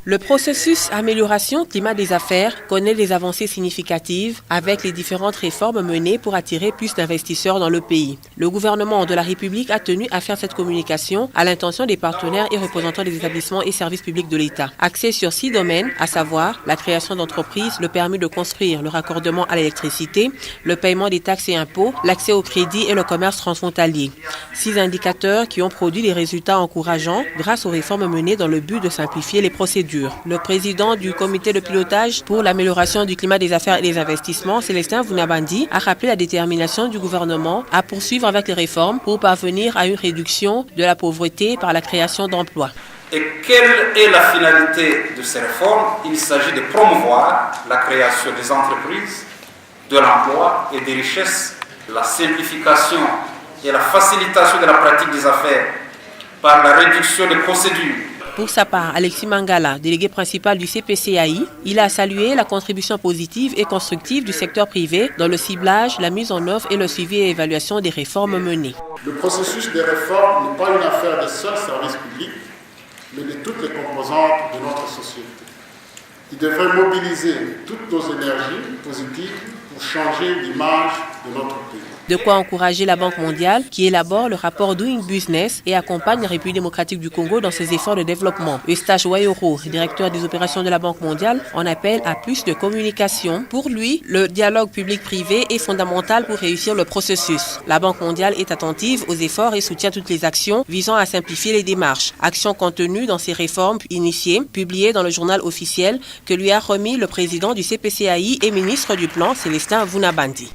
Le processus amélioration climat des affaires connaît des avancées significatives avec les différentes réformes menées pour attirer plus d'investisseurs dans le pays. Le gouvernement de la République a tenu à faire cette communication à l'intention des partenaires et représentants des établissements et services publics de l'État. Axé sur 6 domaines, à savoir la création d'entreprises, le permis de construire, le raccordement à l'électricité, le paiement des taxes et impôts, l'accès au crédit et le commerce transfrontalier. 6 indicateurs qui ont produit des résultats encourageants grâce aux réformes menées dans le but de simplifier les procédures. Le président du comité de pilotage pour l'amélioration du climat des affaires et des investissements, Célestin Vunabandi, a rappelé la détermination du gouvernement à poursuivre avec les réformes pour parvenir à une réduction de la pauvreté par la création d'emplois. Et quelle est la finalité de ces réformes? Il s'agit de promouvoir la création des entreprises, de l'emploi et des richesses, la simplification et la facilitation de la pratique des affaires par la réduction des procédures. Pour sa part, Alexis Mangala, délégué principal du CPCAI, il a salué la contribution positive et constructive du secteur privé dans le ciblage, la mise en œuvre et le suivi et évaluation des réformes menées. Le processus des réformes n'est pas une affaire des seuls services publics, mais de toutes les composantes de notre société. Il devrait mobiliser toutes nos énergies positives pour changer l'image de notre pays. De quoi encourager la Banque mondiale qui élabore le rapport Doing Business et accompagne la République démocratique du Congo dans ses efforts de développement. Eustache Wayoro, directeur des opérations de la Banque mondiale, en appelle à plus de communication. Pour lui, le dialogue public-privé est fondamental pour réussir le processus. La Banque mondiale est attentive aux efforts et soutient toutes les actions visant à simplifier les démarches. Actions contenues dans ces réformes initiées, publiées dans le journal officiel que lui a remis le président du CPCAI et ministre du Plan, Célestin Vunabandi.